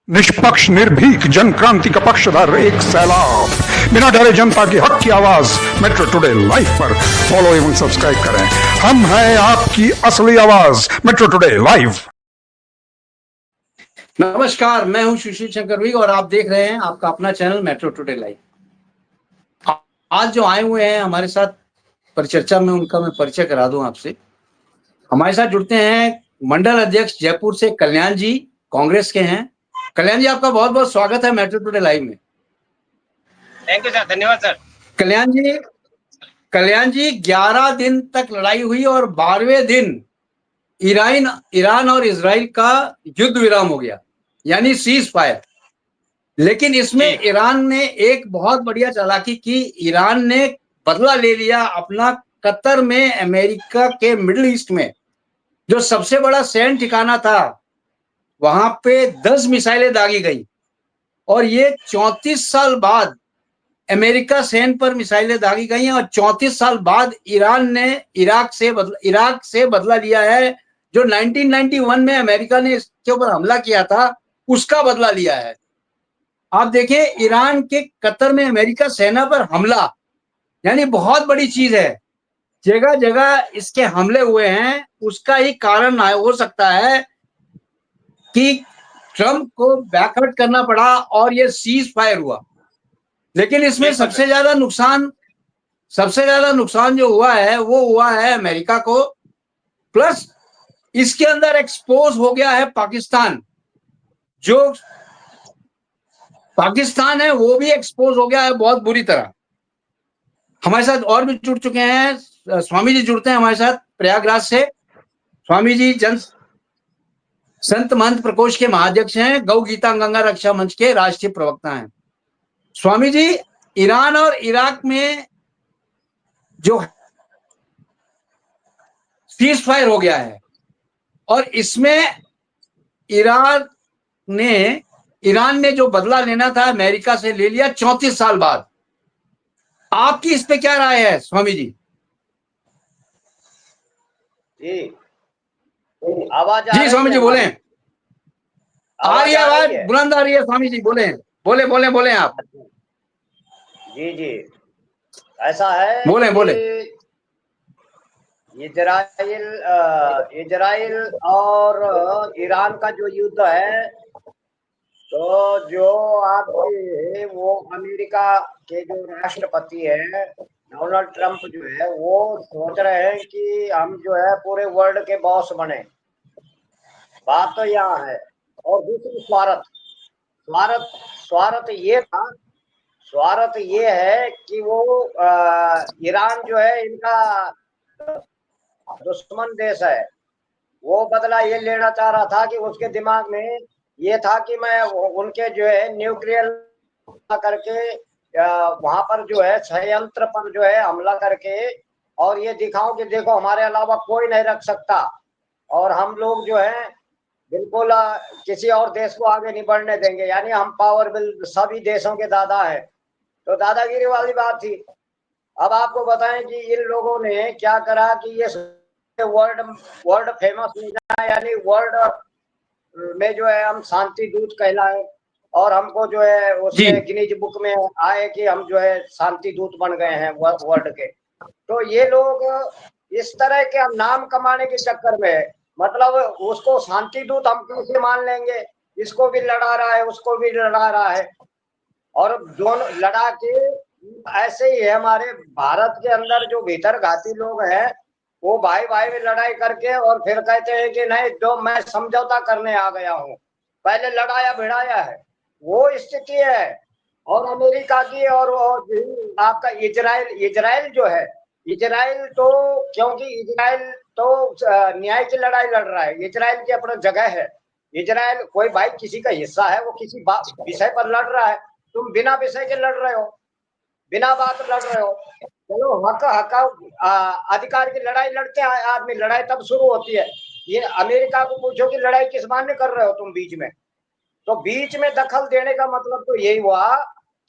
निष्पक्ष निर्भीक जन क्रांति का पक्षधर एक सैलाब, बिना डरे जनता की हक की आवाज मेट्रो टुडे लाइव पर फॉलो एवं सब्सक्राइब करें। हम हैं आपकी असली आवाज मेट्रो टुडे लाइव। नमस्कार, मैं हूं सुशील शंकर विग और आप देख रहे हैं आपका अपना चैनल मेट्रो टुडे लाइव। आज जो आए हुए हैं हमारे साथ परिचर्चा में, उनका मैं परिचय करा दूं आपसे। हमारे साथ जुड़ते हैं मंडल अध्यक्ष जयपुर से कल्याण जी, कांग्रेस के हैं। कल्याण जी, आपका बहुत बहुत स्वागत है मेट्रो टुडे लाइव में। थैंक यू सर, धन्यवाद सर। कल्याण जी 11 दिन तक लड़ाई हुई और 12वें दिन ईरान और इजराइल का युद्ध विराम हो गया, यानी सीज फायर। लेकिन इसमें ईरान ने एक बहुत बढ़िया चालाकी की। ईरान ने बदला ले लिया अपना। कतर में, अमेरिका के मिडिल ईस्ट में जो सबसे बड़ा सैन्य ठिकाना था, वहां पे 10 मिसाइलें दागी गई। और ये 34 साल बाद अमेरिका सैन्य पर मिसाइलें दागी गई हैं और 34 साल बाद ईरान ने इराक से बदला लिया है। जो 1991 में अमेरिका ने इसके ऊपर हमला किया था, उसका बदला लिया है। आप देखें, ईरान के कतर में अमेरिका सेना पर हमला, यानी बहुत बड़ी चीज है। जगह जगह इसके हमले हुए हैं। उसका ही कारण हो सकता है कि ट्रंप को बैकआउट करना पड़ा और ये सीज फायर हुआ। लेकिन इसमें सबसे ज्यादा नुकसान जो हुआ है वो हुआ है अमेरिका को। प्लस इसके अंदर एक्सपोज हो गया है पाकिस्तान। जो पाकिस्तान है वो भी एक्सपोज हो गया है बहुत बुरी तरह। हमारे साथ और भी जुड़ चुके हैं। स्वामी जी जुड़ते हैं हमारे साथ प्रयागराज से। स्वामी जी संत महंत प्रकोष्ठ के महाध्यक्ष हैं, गौ गीता गंगा रक्षा मंच के राष्ट्रीय प्रवक्ता हैं। स्वामी जी, ईरान और इराक में जो सीज फायर हो गया है और इसमें ईरान ने जो बदला लेना था अमेरिका से ले लिया 34 साल बाद। आपकी इस पे क्या राय है स्वामी जी? जी, आवाज जी स्वामी जी बोले। आ रही है आवाज, है? बुलंद आ रही है स्वामी जी, बोले बोले आप। जी जी, ऐसा है, बोले। इजराइल और ईरान का जो युद्ध है, तो जो आपके वो अमेरिका के जो राष्ट्रपति है डोनाल्ड ट्रंप जो है, वो सोच रहे हैं कि हम जो है पूरे वर्ल्ड के बॉस बने। बात तो यहाँ है। और दूसरी स्वार्थ ये है कि वो ईरान जो है इनका दुश्मन देश है। वो बदला ये लेना चाह रहा था कि उसके दिमाग में ये था कि मैं उनके जो है न्यूक्लियर करके वहां पर जो है संयंत्र पर जो है हमला करके और ये दिखाऊं कि देखो हमारे अलावा कोई नहीं रख सकता और हम लोग जो है बिल्कुल किसी और देश को आगे नहीं बढ़ने देंगे, यानी हम पावरफुल सभी देशों के दादा है। तो दादागिरी वाली बात थी। अब आपको बताएं कि इन लोगों ने क्या करा कि ये वर्ल्ड फेमस हो जाए, यानी वर्ल्ड में जो है हम शांति दूत कहलाए और हमको जो है उसमें गिनीज बुक में आए कि हम जो है शांति दूत बन गए हैं वर्ल्ड के। तो ये लोग इस तरह के हम नाम कमाने के चक्कर में, मतलब उसको शांति दूत हम कैसे मान लेंगे? इसको भी लड़ा रहा है, उसको भी लड़ा रहा है और दोनों लड़ा के ऐसे ही है। हमारे भारत के अंदर जो भीतर घाती लोग हैं, वो भाई भाई में लड़ाई करके और फिर कहते हैं कि नहीं, जो मैं समझौता करने आ गया हूँ। पहले लड़ाया भिड़ाया है, वो स्थिति है। और अमेरिका की और आपका इजराइल जो है, इजराइल तो क्योंकि इजराइल तो न्याय की लड़ाई लड़ रहा है। इजराइल की अपना जगह है। इजराइल कोई भाई किसी का हिस्सा है, वो किसी विषय पर लड़ रहा है। तुम बिना विषय के लड़ रहे हो, बिना बात लड़ रहे हो। चलो अधिकार की लड़ाई लड़ते हैं आदमी, लड़ाई तब शुरू होती है। ये अमेरिका को पूछो कि लड़ाई किस बहाने कर रहे हो तुम बीच में? तो बीच में दखल देने का मतलब तो यही हुआ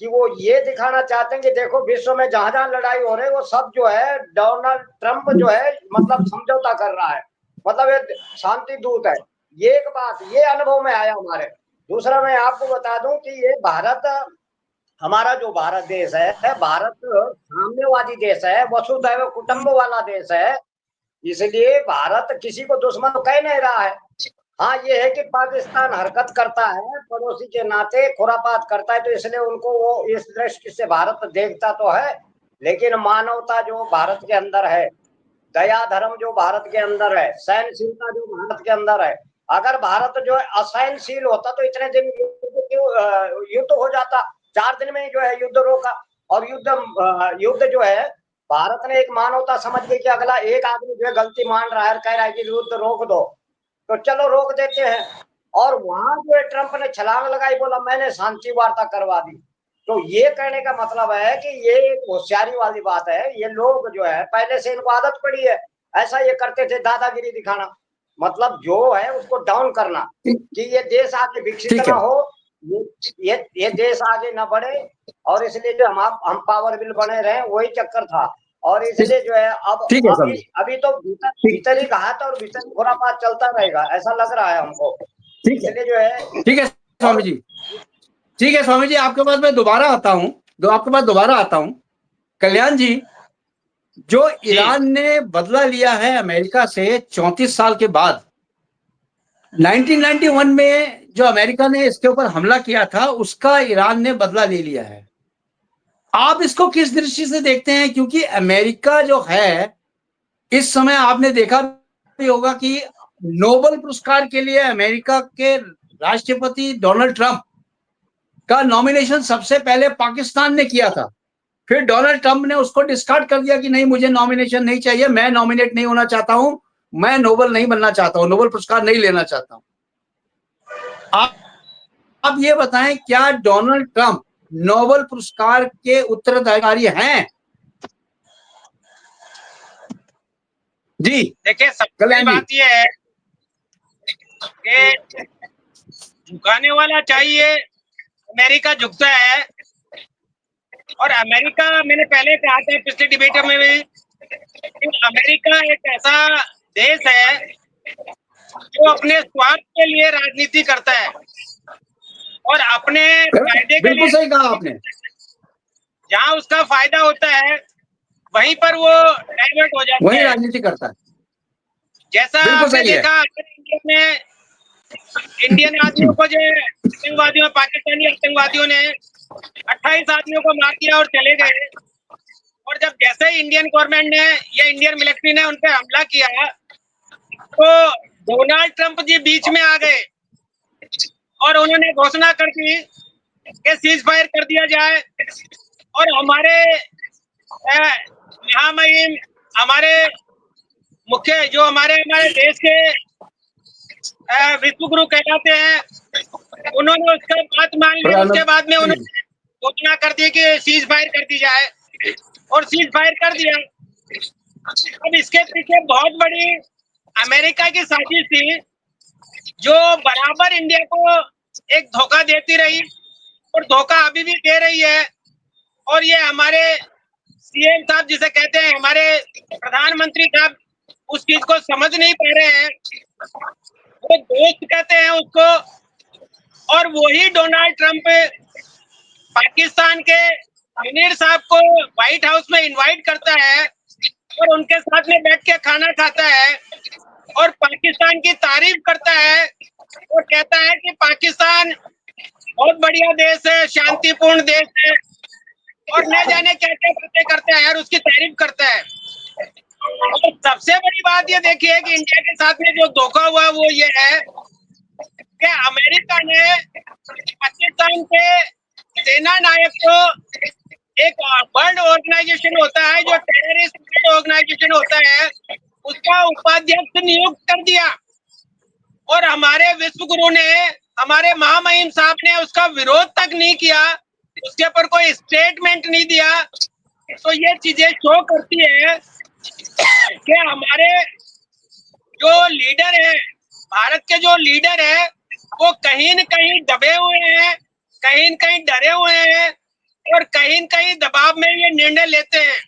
कि वो ये दिखाना चाहते हैं कि देखो विश्व में जहां जहां लड़ाई हो रही है वो सब जो है डोनाल्ड ट्रंप जो है मतलब समझौता कर रहा है, मतलब ये शांति दूत है। ये एक बात ये अनुभव में आया हमारे। दूसरा मैं आपको बता दूं कि ये भारत, हमारा जो भारत देश है, भारत साम्यवादी देश है, वसुधैव कुटुंब वाला देश है। इसलिए भारत किसी को दुश्मन कह नहीं रहा है। हाँ, ये है कि पाकिस्तान हरकत करता है पड़ोसी के नाते, खुरापात करता है, तो इसलिए उनको वो इस दृष्टि से भारत देखता तो है। लेकिन मानवता जो भारत के अंदर है, दया धर्म जो भारत के अंदर है, सहनशीलता जो भारत के अंदर है, अगर भारत जो है असहनशील होता तो इतने दिन युद्ध हो जाता। 4 दिन में जो है युद्ध रोका। और युद्ध जो है, भारत ने एक मानवता समझ गई कि अगला एक आदमी जो है गलती मान रहा है, कह रहा है कि युद्ध रोक दो, तो चलो रोक देते हैं। और वहां जो है ट्रंप ने छलांग लगाई, बोला मैंने शांति वार्ता करवा दी। तो ये कहने का मतलब है कि ये एक होशियारी वाली बात है। ये लोग जो है पहले से इनको आदत पड़ी है, ऐसा ये करते थे, दादागिरी दिखाना, मतलब जो है उसको डाउन करना, कि ये देश आगे विकसित ठीक ना है, हो, ये देश आगे ना बढ़े। और इसलिए जो हम पावरफुल बने रहे, वही चक्कर था। और इसलिए जो है अब ठीक है अभी स्वामी जी। अभी तो भीतर ठीक भीतर ही घात और भीतर ही खुरापात चलता रहेगा, ऐसा लग रहा है हमको। ठीक है, इसलिए जो है, ठीक है स्वामी और जी। ठीक है स्वामी जी, आपके पास मैं दोबारा आता हूँ, आपके पास दोबारा आता हूँ। कल्याण जी, जो जी ईरान ने बदला लिया है अमेरिका से 34 साल के बाद, 1991 में जो अमेरिका ने इसके ऊपर हमला किया था, उसका ईरान ने बदला ले लिया है। आप इसको किस दृष्टि से देखते हैं? क्योंकि अमेरिका जो है, इस समय आपने देखा भी होगा कि नोबेल पुरस्कार के लिए अमेरिका के राष्ट्रपति डोनाल्ड ट्रंप का नॉमिनेशन सबसे पहले पाकिस्तान ने किया था। फिर डोनाल्ड ट्रंप ने उसको डिस्कार्ड कर दिया कि नहीं, मुझे नॉमिनेशन नहीं चाहिए, मैं नॉमिनेट नहीं होना चाहता हूं, मैं नोबेल नहीं बनना चाहता हूं, नोबेल पुरस्कार नहीं लेना चाहता हूं। आप ये बताएं, क्या डोनाल्ड ट्रंप नोबेल पुरस्कार के उत्तराधिकारी हैं? जी देखिए, सबसे बड़ी कल्याण जी। बात यह है कि झुकाने वाला चाहिए, अमेरिका झुकता है। और अमेरिका, मैंने पहले कहा था पिछले डिबेट में भी, कि अमेरिका एक ऐसा देश है जो अपने स्वार्थ के लिए राजनीति करता है और अपने फायदे के बिल्कुल लिए। सही कहा आपने। जहां उसका फायदा होता है वहीं पर वो डाइवर्ट हो जाता वही है। राजनीति करता है। जैसा बिल्कुल आपने सही है। देखा इंडिया में, इंडियन आदमियों को जो आतंकवादियों, पाकिस्तानी आतंकवादियों ने 28 आदमियों को मार दिया और चले गए। और जब जैसे ही इंडियन गवर्नमेंट ने या इंडियन मिलिट्री ने उन पर हमला किया, तो डोनाल्ड ट्रंप जी बीच में आ गए और उन्होंने घोषणा कर दी कि सीज फायर कर दिया जाए। और हमारे महामहिम, हमारे मुख्य जो हमारे देश के विश्व गुरु कहलाते हैं, उन्होंने उसका बात मान ली। उसके बाद में उन्होंने घोषणा कर दी कि सीज फायर कर दी जाए, और सीज फायर कर दिया। अब इसके पीछे बहुत बड़ी अमेरिका की साजिश थी, जो बराबर इंडिया को एक धोखा देती रही और धोखा अभी भी दे रही है। और ये हमारे सीएम साहब जिसे कहते हैं, हमारे प्रधानमंत्री साहब, उस चीज को समझ नहीं पा रहे हैं। वो दोस्त कहते हैं उसको, और वही डोनाल्ड ट्रंप पाकिस्तान के अमीर साहब को व्हाइट हाउस में इनवाइट करता है और उनके साथ में बैठ के खाना खाता है और पाकिस्तान की तारीफ करता है और कहता है कि पाकिस्तान बहुत बढ़िया देश है, शांतिपूर्ण देश है, और न जाने क्या क्या बातें करता है और उसकी तारीफ करता है। और सबसे बड़ी बात ये देखिए कि इंडिया के साथ में जो धोखा हुआ वो ये है कि अमेरिका ने पाकिस्तान के सेना नायक को, एक वर्ल्ड ऑर्गेनाइजेशन होता है जो टेररिस्ट वर्ल्ड ऑर्गेनाइजेशन होता है, उसका उपाध्यक्ष नियुक्त कर दिया। और हमारे विश्व गुरु ने, हमारे महामहिम साहब ने उसका विरोध तक नहीं किया, उसके ऊपर कोई स्टेटमेंट नहीं दिया। तो ये चीजें शो करती है कि हमारे जो लीडर है, भारत के जो लीडर है, वो कहीं न कहीं दबे हुए हैं, कहीं न कहीं डरे हुए हैं, और कहीं न कहीं दबाव में ये निर्णय लेते हैं।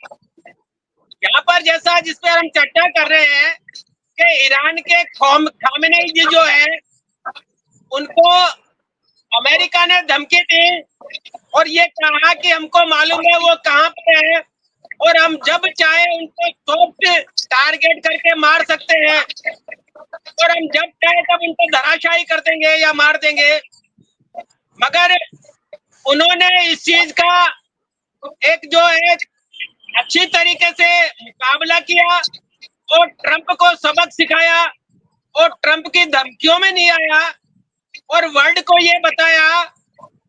यहाँ पर जैसा जिस पर हम चर्चा कर रहे हैं कि ईरान के खामेनेई जी जो है, उनको अमेरिका ने धमकी दी और ये कहा कि हमको मालूम है वो कहाँ पे है और हम जब चाहे उनको सॉफ्ट टारगेट करके मार सकते हैं और हम जब चाहे तब उनको धराशायी कर देंगे या मार देंगे। मगर उन्होंने इस चीज का एक जो है अच्छी तरीके से मुकाबला किया और ट्रंप को सबक सिखाया और ट्रंप की धमकियों में नहीं आया और वर्ल्ड को ये बताया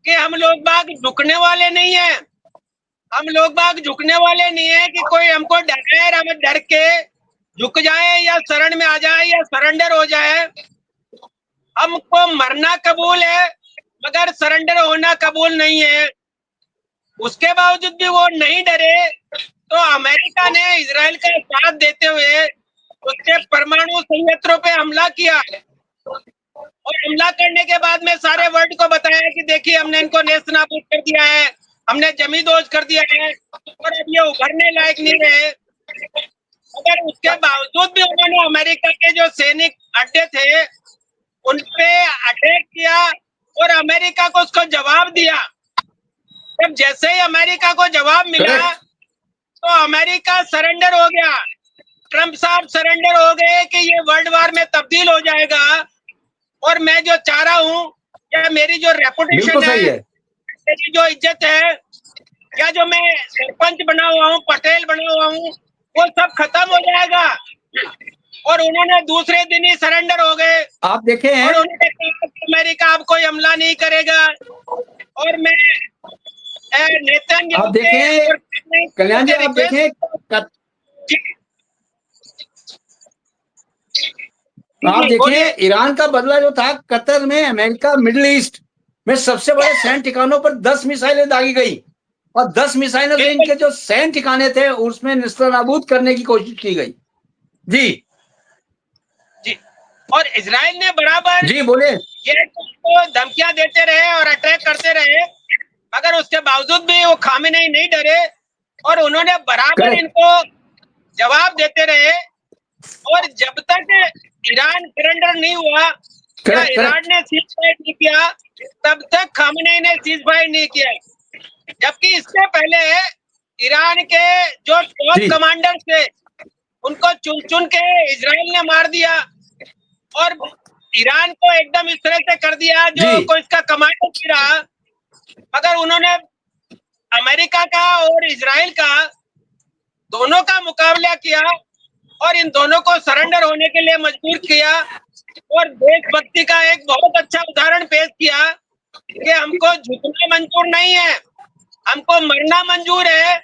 कि हम लोग बाग झुकने वाले नहीं है, हम लोग बाग झुकने वाले नहीं है कि कोई हमको डराए, हम डर के झुक जाए या शरण में आ जाए या सरेंडर हो जाए। हमको मरना कबूल है मगर सरेंडर होना कबूल नहीं है। उसके बावजूद भी वो नहीं डरे तो अमेरिका ने इजराइल का साथ देते हुए उसके परमाणु संयंत्रों पे हमला किया और हमला करने के बाद में सारे वर्ल्ड को बताया कि देखिए हमने इनको नेस्तनाबूद कर दिया है, हमने जमींदोज कर दिया है और अब ये उभरने लायक नहीं रहे। मगर उसके बावजूद भी उन्होंने अमेरिका के जो सैनिक अड्डे थे उन पे अटैक किया और अमेरिका को उसको जवाब दिया। जब जैसे ही अमेरिका को जवाब मिला तो अमेरिका सरेंडर हो गया, ट्रंप साहब सरेंडर हो गए कि ये वर्ल्ड वार में तब्दील हो जाएगा और मैं जो चाह रहा हूँ या मेरी जो रेपुटेशन है, मेरी जो इज्जत है या जो मैं सरपंच बना हुआ हूँ, पटेल बना हुआ हूँ, वो सब खत्म हो जाएगा। और उन्होंने दूसरे दिन ही सरेंडर हो गए। आप देखे हैं और उन्होंने कहा कि अमेरिका अब कोई हमला नहीं करेगा और मैं आप देखें कल्याण जी, आप देखें आप देखें ईरान का बदला जो था कतर में, अमेरिका मिडिल ईस्ट में सबसे बड़े सैन्य ठिकानों पर 10 मिसाइलें दागी गई और 10 मिसाइलों से इनके जो सैन्य ठिकाने थे उसमें निस्तानाबूद करने की कोशिश की गई। जी जी, और इजराइल ने बराबर जी बोले ये तो धमकियां देते रहे और अटैक करते रहे मगर उसके बावजूद भी वो खामेनेई नहीं डरे और उन्होंने बराबर इनको जवाब देते रहे। और जब तक ईरान सरेंडर नहीं हुआ या ईरान ने सीज फायर नहीं किया तब तक खामेनेई ने सीज फायर नहीं किया। जबकि इससे पहले ईरान के जो टॉप कमांडर थे उनको चुन चुन के इजराइल ने मार दिया और ईरान को एकदम इस तरह से कर दिया जो कोई इसका कमांडर नहीं रहा। मगर उन्होंने अमेरिका का और इजराइल का दोनों का मुकाबला किया और इन दोनों को सरेंडर होने के लिए मजबूर किया और देशभक्ति का एक बहुत अच्छा उदाहरण पेश किया कि हमको झुकना मंजूर नहीं है, हमको मरना मंजूर है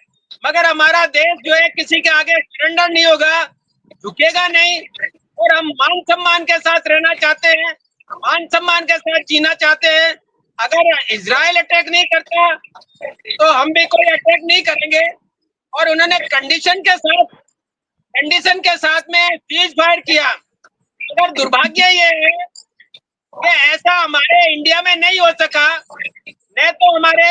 मगर हमारा देश जो है किसी के आगे सरेंडर नहीं होगा, झुकेगा नहीं और हम मान सम्मान के साथ रहना चाहते हैं, मान सम्मान के साथ जीना चाहते हैं। अगर इजराइल अटैक नहीं करता तो हम भी कोई अटैक नहीं करेंगे। और उन्होंने कंडीशन के साथ में सीज फायर किया। अगर दुर्भाग्य ये है कि ऐसा हमारे इंडिया में नहीं हो सका, नहीं तो हमारे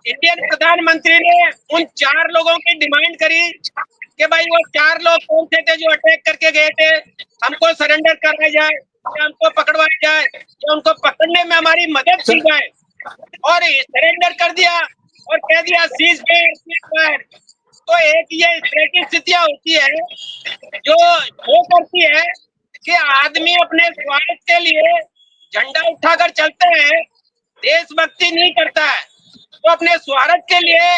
इंडियन प्रधानमंत्री ने उन 4 लोगों की डिमांड करी कि भाई वो 4 लोग कौन से थे जो अटैक करके गए थे, हमको सरेंडर कराया जाए या हमको पकड़वाया जाए या उनको पकड़ने में हमारी मदद की जाए। और सरेंडर कर दिया और कह दिया सीज फायर। तो एक ये इस तरह की स्थितियां होती है जो वो करती है कि आदमी अपने स्वार्थ के लिए झंडा उठाकर चलते हैं, देशभक्ति नहीं करता है। तो अपने स्वार्थ के लिए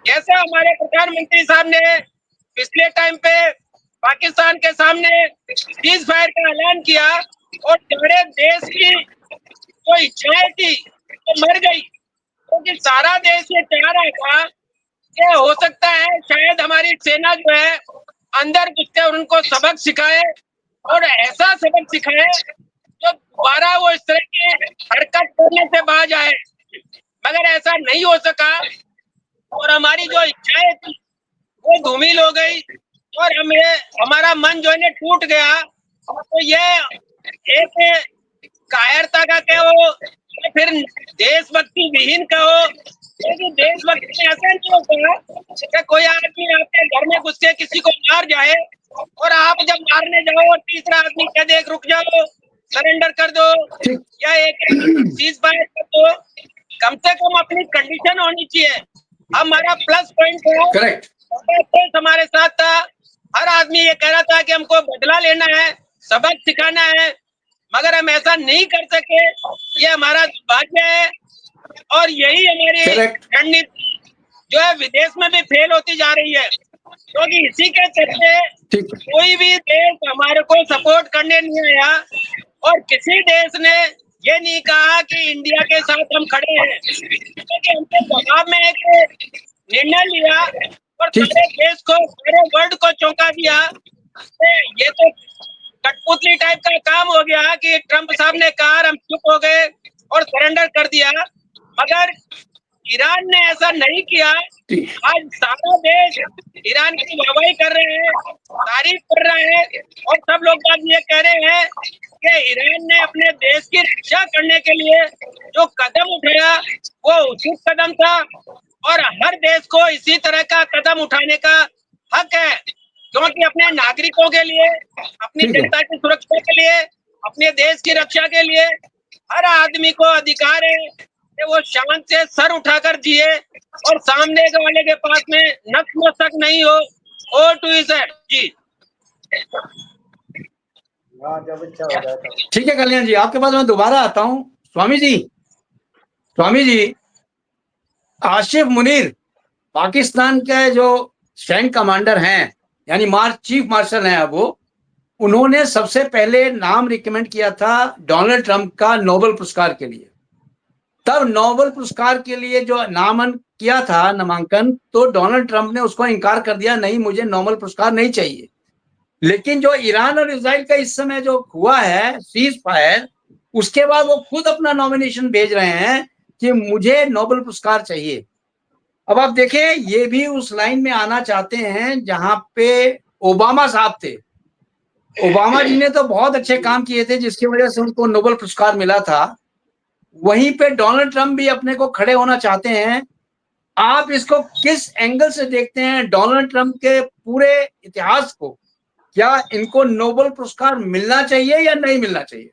जैसे हमारे प्रधानमंत्री साहब ने पिछले टाइम पे पाकिस्तान के सामने सीज फायर का ऐलान किया और सारे देश की जो इच्छाएं थी तो मर गई, क्योंकि सारा देश ये चाह रहा था कि हो सकता है शायद हमारी सेना जो है अंदर घुसकर उनको सबक सिखाए और ऐसा सबक सिखाए जो दोबारा वो इस तरह की हरकत करने से बाज आए। मगर ऐसा नहीं हो सका और हमारी जो इच्छाएं थी वो धूमिल हो गई और हमारा मन जो है टूट गया। तो ये एक कायरता का कहो या फिर देशभक्ति विहीन कहो, क्योंकि देशभक्ति ऐसा नहीं होता कि कोई आदमी आपके घर में घुस के किसी को मार जाए और आप जब मारने जाओ और तीसरा आदमी कह दे रुक जाओ, सरेंडर कर दो या एक सीज फायर कर दो, कम से कम अपनी कंडीशन होनी चाहिए। हमारा प्लस पॉइंट है, करेक्ट, देश हमारे साथ था, हर आदमी ये कह रहा था कि हमको बदला लेना है, सबक सिखाना है, मगर हम ऐसा नहीं कर सके। ये हमारा दुर्भाग्य है और यही हमारी करेक्ट, रणनीति जो है विदेश में भी फेल होती जा रही है, क्योंकि इसी के चलते ठीक, कोई भी देश हमारे को सपोर्ट करने नहीं आया और किसी देश ने ये नहीं कहा कि इंडिया के साथ हम खड़े हैं, क्योंकि हमने जवाब में एक निर्णय लिया और ठीक, सारे देश को, सारे वर्ल्ड को चौंका दिया। ये तो कठपुतली टाइप का काम हो गया कि ट्रंप साहब ने कहा, हम चुप हो गए और सरेंडर कर दिया, मगर ईरान ने ऐसा नहीं किया। ठीक, आज सारा देश ईरान की वाहवाही कर रहे हैं, तारीफ कर रहे हैं और सब लोग आज ये कह रहे हैं कि ईरान ने अपने देश की रक्षा करने के लिए जो कदम उठाया वो उचित कदम था और हर देश को इसी तरह का कदम उठाने का हक है, क्योंकि अपने नागरिकों के लिए, अपनी ठीक है। जनता की सुरक्षा के लिए, अपने देश की रक्षा के लिए हर आदमी को अधिकार है कि वो शांत से सर उठाकर जिए और सामने वाले के पास में नतमस्तक नहीं हो। ओ टू सर जी। हाँ, जब इच्छा हो जाए तब। ठीक है कल्याण जी, आपके पास मैं दोबारा आता हूं। स्वामी जी, स्वामी जी, आसिफ मुनीर पाकिस्तान के जो स्ट्रेंथ कमांडर हैं, यानी चीफ मार्शल हैं अब वो, उन्होंने सबसे पहले नाम रिकमेंड किया था डोनाल्ड ट्रंप का नोबेल पुरस्कार के लिए। तब नोबेल पुरस्कार के लिए जो किया था नामांकन, तो डोनाल्ड ट्रंप ने उसको इनकार कर दिया, नहीं मुझे नोबेल पुरस्कार नहीं चाहिए। लेकिन जो ईरान और इजराइल का इस समय जो हुआ है सीज फायर, उसके बाद वो खुद अपना नॉमिनेशन भेज रहे हैं कि मुझे नोबेल पुरस्कार चाहिए। अब आप देखें, ये भी उस लाइन में आना चाहते हैं जहां पे ओबामा साहब थे। ओबामा जी ने तो बहुत अच्छे काम किए थे जिसकी वजह से उनको नोबेल पुरस्कार मिला था। वहीं पे डोनाल्ड ट्रंप भी अपने को खड़े होना चाहते हैं। आप इसको किस एंगल से देखते हैं? डोनाल्ड ट्रंप के पूरे इतिहास को क्या इनको नोबेल पुरस्कार मिलना चाहिए या नहीं मिलना चाहिए?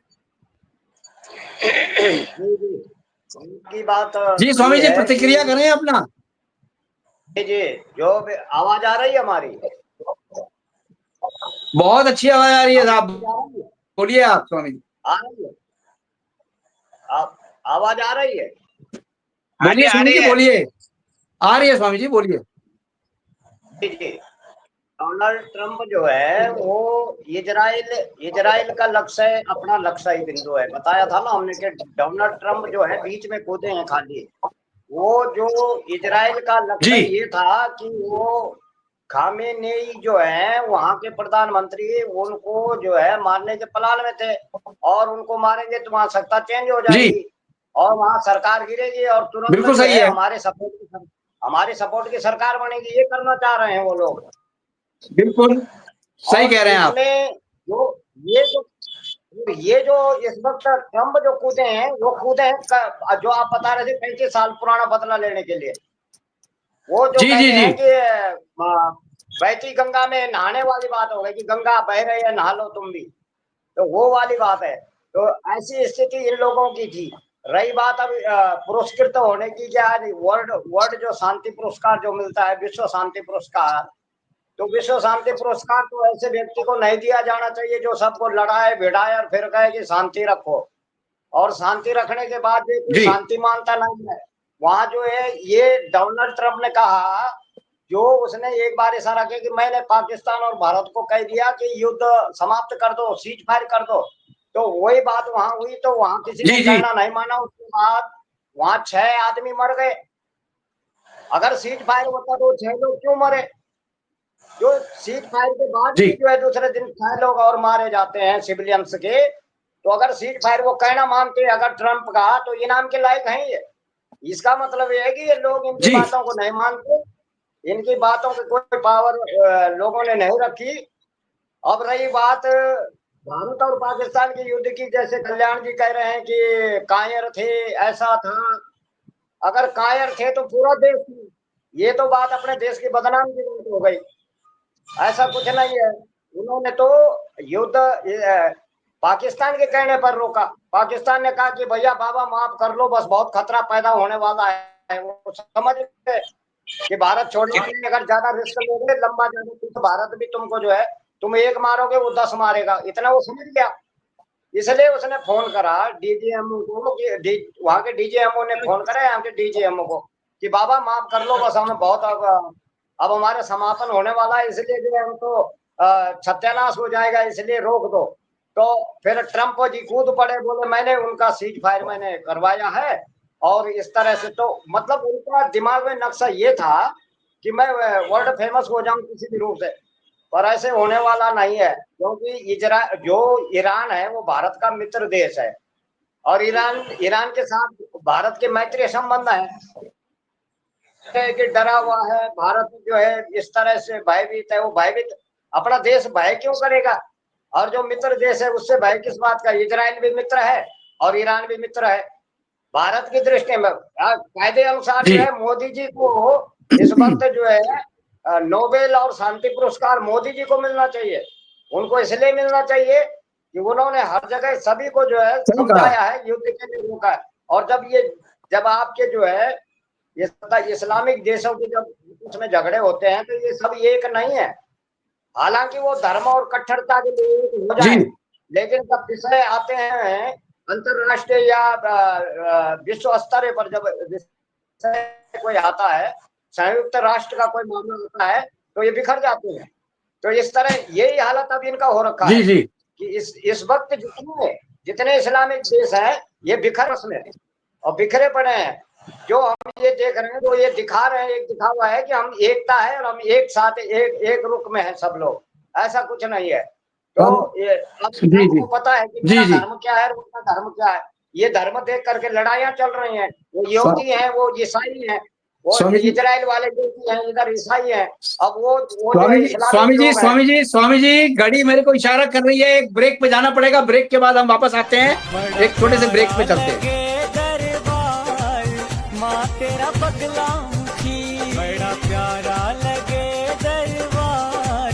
उनकी बात जी स्वामी ये जी, है प्रतिक्रिया कि करें अपना। जी, जो आवाज आ रही है हमारी, बहुत अच्छी आवाज आ रही है साहब, बोलिए आप स्वामी जी। आ रही है, आप आवाज आ रही है? बोलिए आ स्वामी रही जी, है। बोलिए। आ रही है स्वामी जी, बोलिए। जी जी, डोनाल्ड ट्रंप जो है वो इजराइल का लक्ष्य अपना लक्ष्य ही बिंदु है। बताया था ना हमने कि डोनाल्ड ट्रंप जो है बीच में कूदे हैं खाली। वो जो इजराइल का लक्ष्य जी ये था कि वो खामेनेई जो है वहां के प्रधानमंत्री, उनको जो है मारने के प्लान में थे और उनको मारेंगे तो वहां सत्ता चेंज हो जी, जाएगी और वहां सरकार गिरेगी और तुरंत बिल्कुल जो सही है है, हमारे सपोर्ट की सरकार बनेगी। ये करना चाह रहे हैं वो लोग। बिल्कुल सही और कह रहे हैं आप। इसमें ये जो ये जो इस वक्त ट्रंप जो कूदे हैं, वो कूदे हैं जो आप बता रहे थे 35 साल पुराना बदला लेने के लिए। वो जो जी जी कहते जी हैं कि बहती गंगा में नहाने वाली बात हो गई कि गंगा बह रही है नहा लो तुम भी, तो वो वाली बात है। तो ऐसी स्थिति इन लोगों की थी। रही बात अब पुरस्कृत होने की, क्या वर्ल्ड जो शांति पुरस्कार जो मिलता है, विश्व शांति पुरस्कार, तो विश्व शांति पुरस्कार तो ऐसे व्यक्ति को नहीं दिया जाना चाहिए जो सबको लड़ाए भिड़ाए और फिर कहे कि शांति रखो, और शांति रखने के बाद भी कोई जी शांति मानता नहीं है। वहां जो है ये डोनाल्ड ट्रंप ने कहा, जो उसने एक बार इशारा किया कि मैंने पाकिस्तान और भारत को कह दिया कि युद्ध समाप्त कर दो, सीज फायर कर दो, तो वही बात वहां हुई, तो वहां किसी ने जी जी कहना नहीं माना। उसके बाद वहां 6 आदमी मर गए। अगर सीज फायर होता तो 6 लोग क्यों मरे? जो सीज फायर के बाद जी भी जो है दूसरे दिन 6 लोग और मारे जाते हैं सिविलियंस के। तो अगर सीज फायर वो कहना मानते अगर ट्रंप का, तो इनाम के लायक है ये। इसका मतलब ये है कि ये लोग इनकी जी बातों को नहीं मानते, इनकी बातों की कोई पावर लोगों ने नहीं रखी। अब रही बात भारत और पाकिस्तान के युद्ध की, जैसे कल्याण जी कह रहे हैं कि कायर थे, ऐसा था। अगर कायर थे तो पूरा देश थी। ये तो बात अपने देश की बदनाम की बात हो गई। ऐसा कुछ नहीं है। उन्होंने तो युद्ध पाकिस्तान के कहने पर रोका। पाकिस्तान ने कहा कि भैया बाबा माफ कर लो, बस बहुत खतरा पैदा होने वाला है। वो समझ गए कि भारत छोड़ने के लिए अगर ज्यादा रिस्क लोगे, लंबा जाने तो भारत भी तुमको जो है, तुम एक मारोगे वो 10 मारेगा, इतना वो समझ गया। इसलिए उसने फोन करा डीजीएमओ को, वहां के डीजीएमओ ने फोन करा यहाँ के डीजीएमओ को कि बाबा माफ कर लो, बस हमें बहुत अब हमारे समापन होने वाला है, इसलिए जो है हमको सत्यानाश हो जाएगा, इसलिए रोक दो। तो फिर ट्रम्प जी कूद पड़े, बोले मैंने उनका सीज फायर मैंने करवाया है। और इस तरह से तो मतलब उनका दिमाग में नक्शा ये था कि मैं वर्ल्ड फेमस हो जाऊं किसी भी रूप से, पर ऐसे होने वाला नहीं है, क्योंकि जो ईरान है वो भारत का मित्र देश है, और ईरान के साथ भारत के मैत्री संबंध है कि डरा हुआ है भारत जो है, इस तरह से भयभीत है। वो भयभीत अपना देश भय क्यों करेगा, और जो मित्र देश है उससे भय किस बात का। इजराइल भी मित्र है और ईरान भी मित्र है। भारत की दृष्टि में कायदे अनुसार जो है मोदी जी को इस वक्त जो है नोबेल और शांति पुरस्कार मोदी जी को मिलना चाहिए। उनको इसलिए मिलना चाहिए कि उन्होंने हर जगह सभी को जो है समझाया है, युद्ध के लिए रोका है। और जब आपके जो है ये इस्लामिक देशों के जब उसमें झगड़े होते हैं तो ये सब एक नहीं है। हालांकि वो धर्म और कट्टरता के लिए हो जाए, लेकिन जब विषय आते हैं अंतरराष्ट्रीय या विश्व स्तर पर, जब विषय कोई आता है, संयुक्त राष्ट्र का कोई मामला होता है, तो ये बिखर जाते हैं। तो इस तरह यही हालत अब इनका हो रखा है कि इस वक्त जितने इस्लामिक देश हैं ये बिखर उसमें और बिखरे पड़े हैं। जो हम ये देख रहे हैं, जो ये दिखा रहे हैं, एक दिखावा है कि हम एकता है और हम एक साथ एक रुख में है सब लोग, ऐसा कुछ नहीं है। तो ये आपको पता है कि मेरा धर्म क्या है और उनका धर्म क्या है। ये धर्म देख करके लड़ाइयां चल रही हैं। वो यहूदी हैं, वो ईसाई हैं, वो इजराइल वाले जो हैं इधर ईसाई हैं। अब वो स्वामी जी घड़ी मेरे को इशारा कर रही है, एक ब्रेक पे जाना पड़ेगा। ब्रेक के बाद हम वापस आते हैं, एक छोटे से ब्रेक पे चलते हैं। तेरा पगला मुखी बड़ा प्यारा लगे दरबार,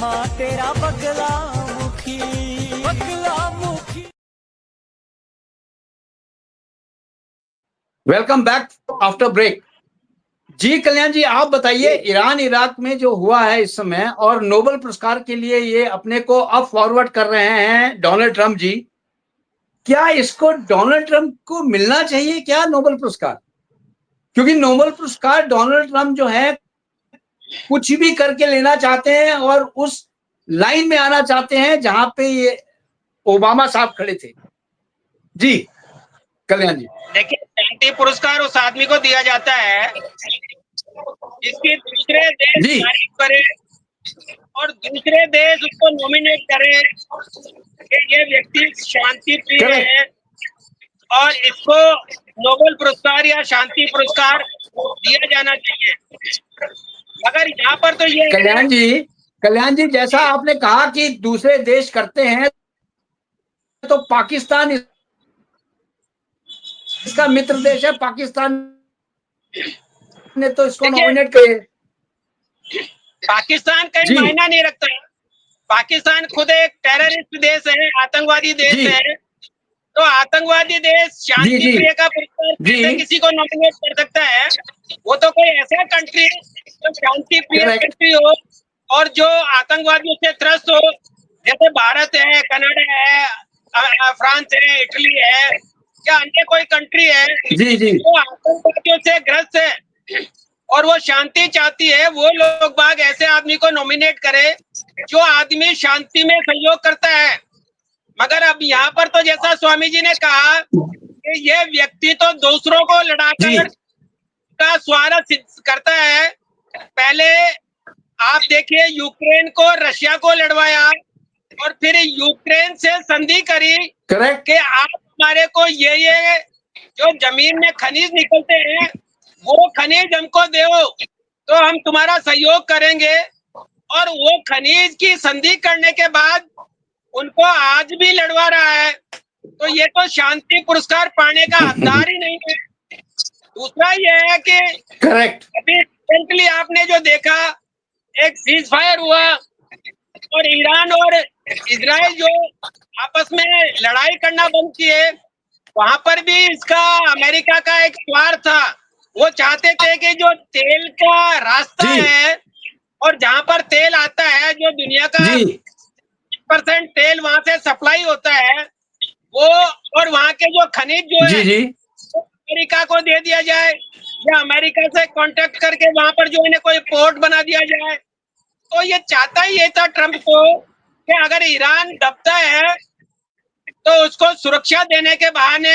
माँ तेरा पगला मुखी, पगला मुखी। Welcome back after break. जी कल्याण जी, आप बताइए, ईरान इराक में जो हुआ है इस समय, और नोबेल पुरस्कार के लिए ये अपने को अब फॉरवर्ड कर रहे हैं डोनाल्ड ट्रंप जी, क्या इसको डोनाल्ड ट्रंप को मिलना चाहिए क्या नोबेल पुरस्कार? क्योंकि नोबेल पुरस्कार डोनाल्ड ट्रंप जो है कुछ भी करके लेना चाहते हैं और उस लाइन में आना चाहते हैं जहां पे ये ओबामा साहब खड़े थे। जी कल्याण जी, देखिए, शांति पुरस्कार उस आदमी को दिया जाता है जिसकी दूसरे देश तारीफ करे और दूसरे देश उसको नॉमिनेट करे कि ये व्यक्ति शांति प्रिय है और इसको नोबेल पुरस्कार या शांति पुरस्कार दिया जाना चाहिए। मगर यहाँ पर तो ये कल्याण जी जैसा आपने कहा कि दूसरे देश करते हैं, तो पाकिस्तान इसका मित्र देश है, पाकिस्तान ने तो इसको नॉमिनेट किए। पाकिस्तान कहीं मायना नहीं रखता। पाकिस्तान खुद एक टेररिस्ट देश है, आतंकवादी देश है। तो आतंकवादी देश शांति प्रिय का पुरस्कार कैसे किसी को नॉमिनेट कर सकता है? वो तो कोई ऐसा कंट्री जो शांति प्रिय कंट्री हो और जो आतंकवादियों से त्रस्त हो, जैसे भारत है, कनाडा है, फ्रांस है, इटली है या अन्य कोई कंट्री है जो आतंकवादियों से ग्रस्त है और वो शांति चाहती है, वो लोग बाग ऐसे आदमी को नॉमिनेट करे जो आदमी शांति में सहयोग करता है। मगर अब यहाँ पर तो जैसा स्वामी जी ने कहा कि ये व्यक्ति तो दूसरों को लड़ाकर का स्वार्थ सिद्ध करता है। पहले आप देखिए, यूक्रेन को रशिया को लड़वाया और फिर यूक्रेन से संधि करी कि आप हमारे को ये जो जमीन में खनिज निकलते हैं वो खनिज हमको दो तो हम तुम्हारा सहयोग करेंगे। और वो खनिज की संधि करने के बाद उनको आज भी लड़वा रहा है। तो ये तो शांति पुरस्कार पाने का हकदार ही नहीं है। दूसरा ये है कि अभी रिसेंटली आपने जो देखा, एक सीज फायर हुआ और ईरान और इजराइल जो आपस में लड़ाई करना बंद किए, वहां पर भी इसका अमेरिका का एक स्वार्थ था। वो चाहते थे कि जो तेल का रास्ता जी। है और जहां पर तेल आता है, जो दुनिया का जी 10% तेल वहां से सप्लाई होता है, वो और वहां के जो खनिज जो जी है जी वो अमेरिका को दे दिया जाए, या अमेरिका से कांटेक्ट करके वहां पर जो है कोई पोर्ट बना दिया जाए। तो ये चाहता ही ये था ट्रम्प को कि अगर ईरान दबता है तो उसको सुरक्षा देने के बहाने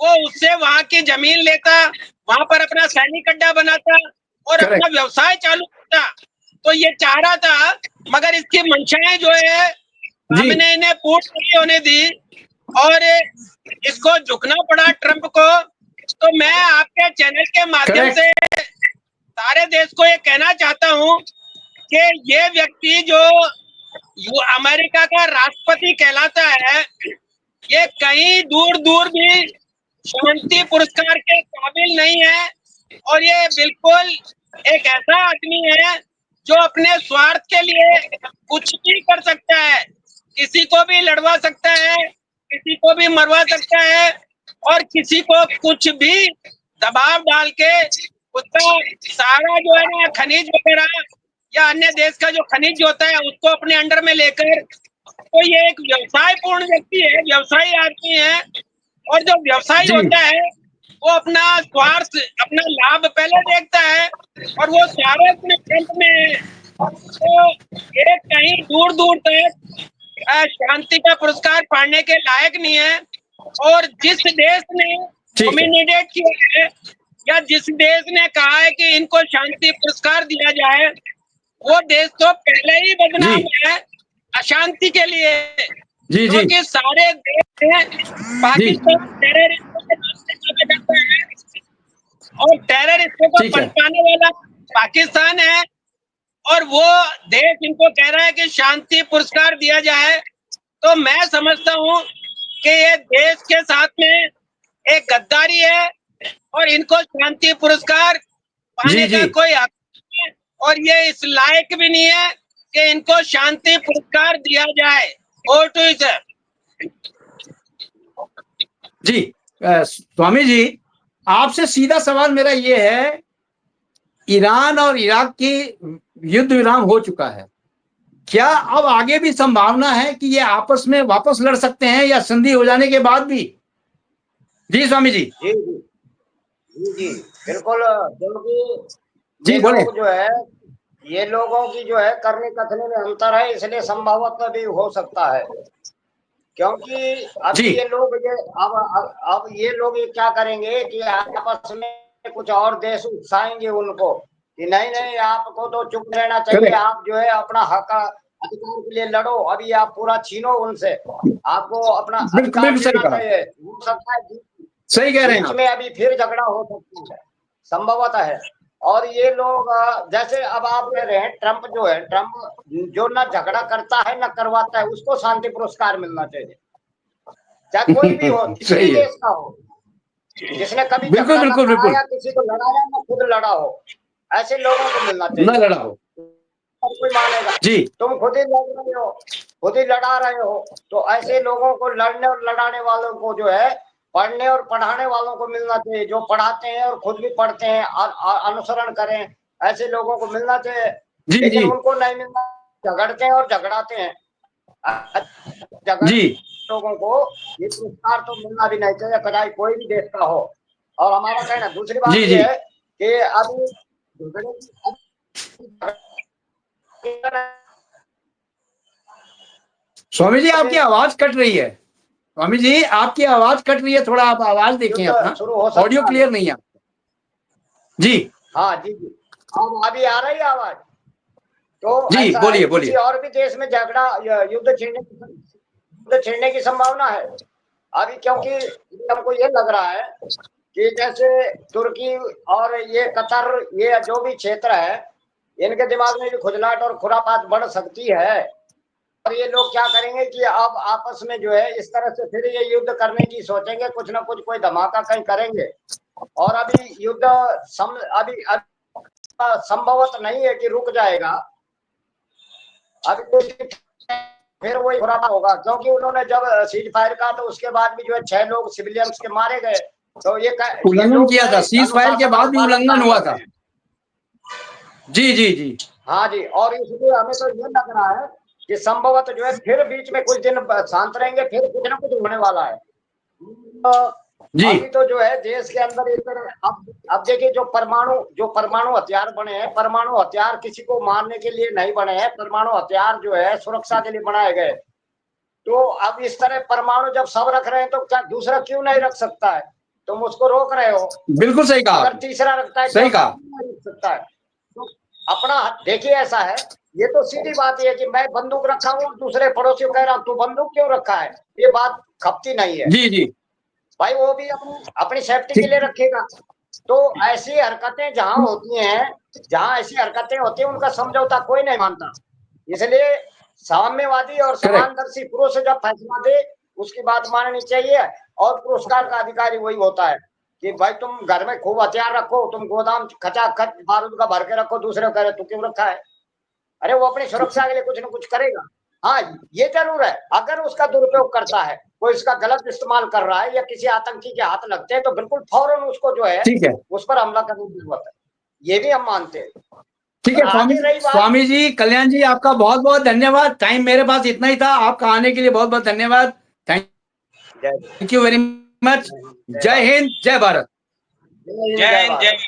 वो उससे वहां की जमीन लेता, वहां पर अपना सैनिक अड्डा बनाता और करेक्ट। अपना व्यवसाय चालू करता। तो ये चाह रहा था, मगर इसकी मंशाएं जो है जी हमने इन्हें पूर्ण नहीं होने दी और इसको झुकना पड़ा ट्रम्प को। तो मैं आपके चैनल के माध्यम करेक्ट। से सारे देश को ये कहना चाहता हूँ कि ये व्यक्ति जो अमेरिका का राष्ट्रपति कहलाता है, ये कहीं दूर दूर भी शांति पुरस्कार के काबिल नहीं है। और ये बिल्कुल एक ऐसा आदमी है जो अपने स्वार्थ के लिए कुछ भी कर सकता है, किसी को भी लड़वा सकता है, किसी को भी मरवा सकता है और किसी को कुछ भी दबाव डाल के उसका सारा जो है ना खनिज वगैरह या अन्य देश का जो खनिज होता है उसको अपने अंडर में लेकर, तो ये एक व्यवसाय पूर्ण व्यक्ति है, व्यवसायी आदमी है। और जो व्यवसायी जी होता है वो अपना स्वार्थ, अपना लाभ पहले देखता है और वो सारे अपने फ्रंट में है। तो ये कहीं दूर दूर तक शांति का पुरस्कार पाने के लायक नहीं है। और जिस देश ने ठीक है। नॉमिनेट किया है या जिस देश ने कहा है कि इनको शांति पुरस्कार दिया जाए, वो देश तो पहले ही बदनाम जी है अशांति के लिए। जी जी क्योंकि सारे देश में पाकिस्तान टेररिस्टों के नाम से जाना जाता है और टेररिस्टों को ठीक है। पनपाने वाला पाकिस्तान है। और वो देश इनको कह रहा है कि शांति पुरस्कार दिया जाए, तो मैं समझता हूँ कि ये देश के साथ में एक गद्दारी है और इनको शांति पुरस्कार पाने जी का जी कोई हक नहीं है और ये इस लायक भी नहीं है कि इनको शांति पुरस्कार दिया जाए। Over to you sir. जी स्वामी जी, आपसे सीधा सवाल मेरा ये है, ईरान और इराक की युद्ध विराम हो चुका है, क्या अब आगे भी संभावना है कि ये आपस में वापस लड़ सकते हैं या संधि हो जाने के बाद भी? जी स्वामी जी। जी जी जी जी बिल्कुल। क्योंकि जी ये बोले। लोग जो है, ये लोगों की जो है करने कथने में अंतर है, इसलिए संभवतः भी हो सकता है। क्योंकि अभी जी ये लोग ये अब ये लोग ये क्या करेंगे कि आपस में कुछ और देश उकसाएंगे उनको कि नहीं नहीं आपको तो चुप रहना चाहिए, करेक्ट। आप जो है अपना हक अधिकार के लिए लड़ो, अभी आप पूरा छीनो उनसे, आपको अपना बिल्कुल अधिकार बिल्कुल सही मिलना कहा, चाहिए। हो सकता है सही कह रहे हैं बीच आप। में अभी फिर झगड़ा हो सकता है, संभवतः है। और ये लोग जैसे अब आप कह रहे हैं ट्रम्प जो है, ट्रम्प जो ना झगड़ा करता है ना करवाता है, उसको शांति पुरस्कार मिलना चाहिए, चाहे कोई भी हो, किसी भी सही है। देश का हो, जिसने कभी बिल्कुल झगड़ा ना बिल्कुल बिल्कुल। कराया, किसी को लड़ाया ना खुद लड़ा हो, ऐसे लोगों को मिलना न चाहिए। लड़ा हो। और कोई मानेगा जी तुम खुद ही लड़ रहे हो, खुद ही लड़ा रहे हो, तो ऐसे लोगों को, लड़ने और लड़ाने वालों को जो है, पढ़ने और पढ़ाने वालों को मिलना चाहिए, जो पढ़ाते हैं और खुद भी पढ़ते हैं, अनुसरण करें, ऐसे लोगों को मिलना चाहिए। जी लेकिन जी उनको नहीं मिलना, झगड़ते हैं और झगड़ाते हैं। झगड़ जी लोगों को ये पुरस्कार तो मिलना भी नहीं चाहिए, कदाई कोई भी देश का हो। और हमारा कहना, दूसरी बात जी जी। ये है कि अभी स्वामी जी आपकी आवाज कट रही है, स्वामी जी आपकी आवाज कट रही है, थोड़ा आप आवाज देखें युद्ध अपना, शुरू हो सकता ऑडियो है। क्लियर नहीं है। जी हाँ जी जी, अब अभी आ रही है आवाज। तो जी ऐसा है, बोलिए किसी बोलिए। और भी देश में झगड़ा युद्ध छिड़ने की संभावना है अभी, क्योंकि हमको ये लग रहा है कि जैसे तुर्की और ये कतर, ये जो भी क्षेत्र है, इनके दिमाग में भी खुजलाहट और खुरापात बढ़ सकती है। और ये लोग क्या करेंगे कि अब आपस में जो है इस तरह से फिर ये युद्ध करने की सोचेंगे, कुछ ना कुछ कोई धमाका कहीं करेंगे। और अभी युद्ध अभी संभवत नहीं है कि रुक जाएगा। अभी तो फिर वही बुरा होगा, क्योंकि उन्होंने जब सीज फायर का तो उसके बाद भी जो है 6 लोग सिविलियंस के मारे गए, तो ये उल्लंघन किया था, सीज फायर के बाद भी उल्लंघन हुआ था। जी जी जी। हाँ जी, और इसलिए हमें तो ये लग रहा है कि संभवतः जो है फिर बीच में कुछ दिन शांत रहेंगे, फिर कुछ ना कुछ होने वाला है। जी। अभी तो जो है देश के अंदर एक अब देखिए जो परमाणु हथियार बने हैं, परमाणु हथियार किसी को मारने के लिए नहीं बने हैं, परमाणु हथियार जो है सुरक्षा के लिए बनाए गए। तो अब इस तरह परमाणु जब सब रख रहे हैं तो क्या दूसरा क्यों नहीं रख सकता है? तुम उसको रोक रहे हो। बिल्कुल सही कहा, अगर तीसरा रखता है, सही कहा। नहीं रख सकता है। तो अपना देखिए ऐसा है, ये तो सीधी बात है कि मैं बंदूक रखा हूँ, दूसरे पड़ोसी को कह रहा हूँ तू बंदूक क्यों रखा है, ये बात खपती नहीं है। जी जी। भाई वो भी अपनी सेफ्टी के लिए रखेगा। तो ऐसी हरकतें जहां होती हैं, जहां ऐसी हरकतें होती हैं, उनका समझौता कोई नहीं मानता। इसलिए साम्यवादी और समानदर्शी पुरुष जब फैसला दे उसकी बात माननी चाहिए, और पुरस्कार का अधिकारी वही होता है कि भाई तुम घर में खूब हथियार रखो, तुम गोदाम खचाखच बारूद का भर के रखो, दूसरे कह रहे तू क्यों रखा है? अरे वो अपनी सुरक्षा के लिए कुछ ना कुछ करेगा। हाँ ये जरूर है, अगर उसका दुरुपयोग करता है, कोई इसका गलत इस्तेमाल कर रहा है या किसी आतंकी के हाथ लगते हैं, तो बिल्कुल फौरन उसको जो है ठीक है, उस पर हमला करने की जरूरत है, ये भी हम मानते हैं। ठीक है। स्वामी जी, कल्याण जी, आपका बहुत बहुत धन्यवाद। टाइम मेरे पास इतना ही था, आपका आने के लिए बहुत बहुत धन्यवाद। Thank you very much. जय हिंद, जय भारत। जय हिंद, जय भारत।